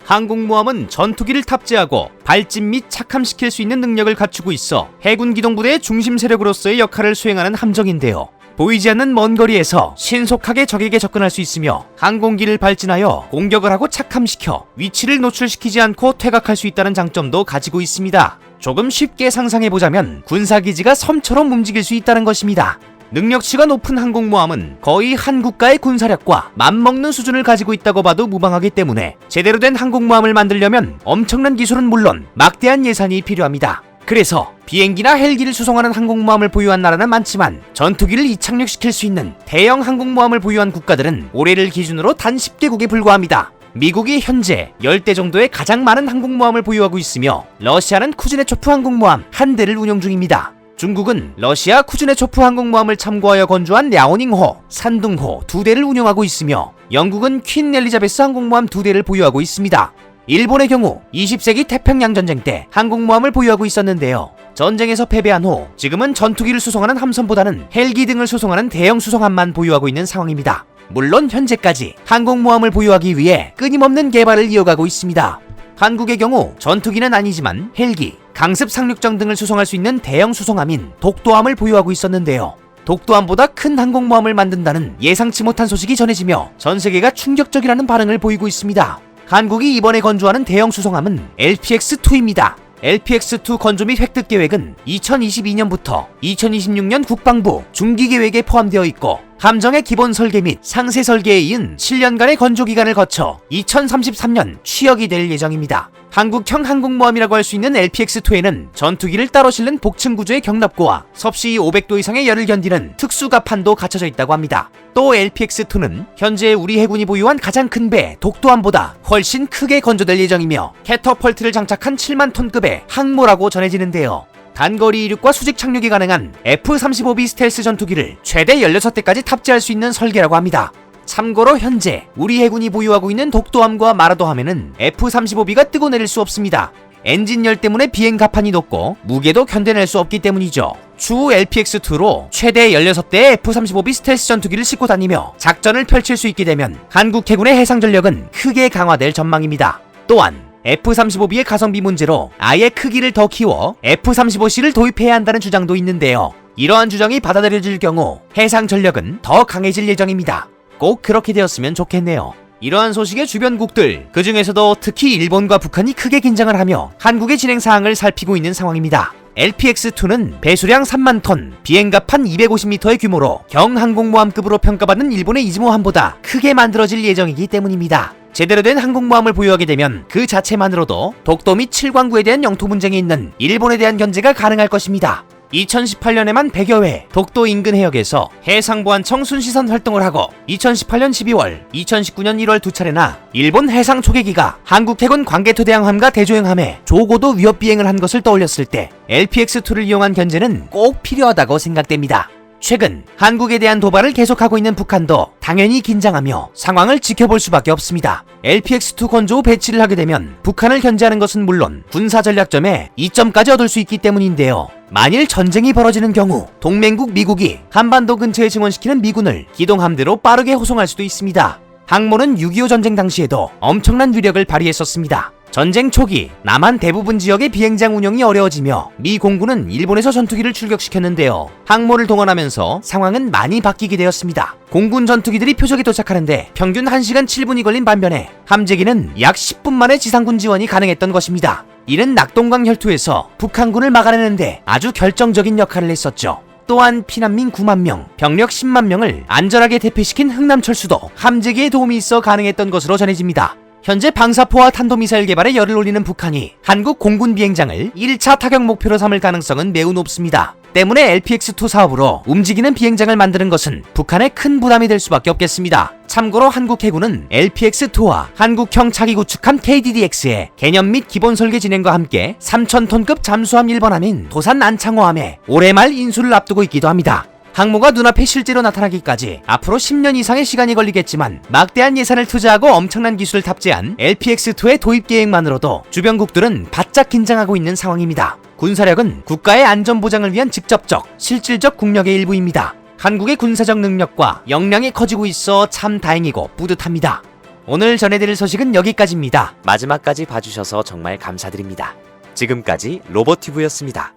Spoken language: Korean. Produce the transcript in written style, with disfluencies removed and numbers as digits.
항공모함은 전투기를 탑재하고 발진 및 착함시킬 수 있는 능력을 갖추고 있어 해군 기동부대의 중심 세력으로서의 역할을 수행하는 함정인데요. 보이지 않는 먼 거리에서 신속하게 적에게 접근할 수 있으며 항공기를 발진하여 공격을 하고 착함시켜 위치를 노출시키지 않고 퇴각할 수 있다는 장점도 가지고 있습니다. 조금 쉽게 상상해보자면 군사기지가 섬처럼 움직일 수 있다는 것입니다. 능력치가 높은 항공모함은 거의 한 국가의 군사력과 맞먹는 수준을 가지고 있다고 봐도 무방하기 때문에 제대로 된 항공모함을 만들려면 엄청난 기술은 물론 막대한 예산이 필요합니다. 그래서 비행기나 헬기를 수송하는 항공모함을 보유한 나라는 많지만 전투기를 이착륙시킬 수 있는 대형 항공모함을 보유한 국가들은 올해를 기준으로 단 10개국에 불과합니다. 미국이 현재 10대 정도의 가장 많은 항공모함을 보유하고 있으며 러시아는 쿠즈네초프 항공모함 1대를 운영 중입니다. 중국은 러시아 쿠즈네초프 항공모함을 참고하여 건조한 랴오닝호, 산둥호 2대를 운영하고 있으며 영국은 퀸 엘리자베스 항공모함 2대를 보유하고 있습니다. 일본의 경우 20세기 태평양전쟁 때 항공모함을 보유하고 있었는데요. 전쟁에서 패배한 후 지금은 전투기를 수송하는 함선보다는 헬기 등을 수송하는 대형 수송함만 보유하고 있는 상황입니다. 물론 현재까지 항공모함을 보유하기 위해 끊임없는 개발을 이어가고 있습니다. 한국의 경우 전투기는 아니지만 헬기, 강습 상륙정 등을 수송할 수 있는 대형 수송함인 독도함을 보유하고 있었는데요. 독도함보다 큰 항공모함을 만든다는 예상치 못한 소식이 전해지며 전 세계가 충격적이라는 반응을 보이고 있습니다. 한국이 이번에 건조하는 대형 수송함은 LPX-2입니다. LPX-2 건조 및 획득 계획은 2022년부터 2026년 국방부 중기 계획에 포함되어 있고 함정의 기본 설계 및 상세 설계에 이은 7년간의 건조 기간을 거쳐 2033년 취역이 될 예정입니다. 한국형 항공모함이라고 할 수 있는 LPX-2에는 전투기를 따로 실는 복층 구조의 경납고와 섭씨 500도 이상의 열을 견디는 특수 갑판도 갖춰져 있다고 합니다. 또 LPX-2는 현재 우리 해군이 보유한 가장 큰 배 독도함보다 훨씬 크게 건조될 예정이며 캐터펄트를 장착한 7만 톤급의 항모라고 전해지는데요. 단거리 이륙과 수직 착륙이 가능한 F-35B 스텔스 전투기를 최대 16대까지 탑재할 수 있는 설계라고 합니다. 참고로 현재 우리 해군이 보유하고 있는 독도함과 마라도함에는 F-35B가 뜨고 내릴 수 없습니다. 엔진열 때문에 비행 가판이 높고 무게도 견뎌낼 수 없기 때문이죠. 추후 LPX-2로 최대 16대의 F-35B 스텔스 전투기를 싣고 다니며 작전을 펼칠 수 있게 되면 한국 해군의 해상 전력은 크게 강화될 전망입니다. 또한 F-35B의 가성비 문제로 아예 크기를 더 키워 F-35C를 도입해야 한다는 주장도 있는데요. 이러한 주장이 받아들여질 경우 해상 전력은 더 강해질 예정입니다. 꼭 그렇게 되었으면 좋겠네요. 이러한 소식의 주변국들, 그 중에서도 특히 일본과 북한이 크게 긴장을 하며 한국의 진행 사항을 살피고 있는 상황입니다. LPX-2는 배수량 3만 톤, 비행갑판 250m의 규모로 경항공모함급으로 평가받는 일본의 이즈모함보다 크게 만들어질 예정이기 때문입니다. 제대로 된 항공모함을 보유하게 되면 그 자체만으로도 독도 및 칠광구에 대한 영토 분쟁이 있는 일본에 대한 견제가 가능할 것입니다. 2018년에만 100여 회 독도 인근 해역에서 해상보안청 순시선 활동을 하고 2018년 12월, 2019년 1월 두 차례나 일본 해상 초계기가 한국 해군 광개토 대항함과 대조행함에 조고도 위협 비행을 한 것을 떠올렸을 때 LPX-2를 이용한 견제는 꼭 필요하다고 생각됩니다. 최근 한국에 대한 도발을 계속하고 있는 북한도 당연히 긴장하며 상황을 지켜볼 수밖에 없습니다. LPX-2 건조 후 배치를 하게 되면 북한을 견제하는 것은 물론 군사전략점에 이점까지 얻을 수 있기 때문인데요. 만일 전쟁이 벌어지는 경우 동맹국 미국이 한반도 근처에 증원시키는 미군을 기동함대로 빠르게 호송할 수도 있습니다. 항모는 6.25 전쟁 당시에도 엄청난 위력을 발휘했었습니다. 전쟁 초기 남한 대부분 지역의 비행장 운영이 어려워지며 미 공군은 일본에서 전투기를 출격시켰는데요. 항모를 동원하면서 상황은 많이 바뀌게 되었습니다. 공군 전투기들이 표적에 도착하는데 평균 1시간 7분이 걸린 반면에 함재기는 약 10분 만에 지상군 지원이 가능했던 것입니다. 이는 낙동강 혈투에서 북한군을 막아내는데 아주 결정적인 역할을 했었죠. 또한 피난민 9만 명, 병력 10만 명을 안전하게 대피시킨 흥남철수도 함재기의 도움이 있어 가능했던 것으로 전해집니다. 현재 방사포와 탄도미사일 개발에 열을 올리는 북한이 한국 공군 비행장을 1차 타격 목표로 삼을 가능성은 매우 높습니다. 때문에 LPX-2 사업으로 움직이는 비행장을 만드는 것은 북한에 큰 부담이 될 수밖에 없겠습니다. 참고로 한국 해군은 LPX-2와 한국형 차기 구축함 KDDX의 개념 및 기본 설계 진행과 함께 3,000톤급 잠수함 1번함인 도산 안창호함에 올해 말 인수를 앞두고 있기도 합니다. 항모가 눈앞에 실제로 나타나기까지 앞으로 10년 이상의 시간이 걸리겠지만 막대한 예산을 투자하고 엄청난 기술을 탑재한 LPX-2의 도입 계획만으로도 주변국들은 바짝 긴장하고 있는 상황입니다. 군사력은 국가의 안전보장을 위한 직접적, 실질적 국력의 일부입니다. 한국의 군사적 능력과 역량이 커지고 있어 참 다행이고 뿌듯합니다. 오늘 전해드릴 소식은 여기까지입니다. 마지막까지 봐주셔서 정말 감사드립니다. 지금까지 로버티브였습니다.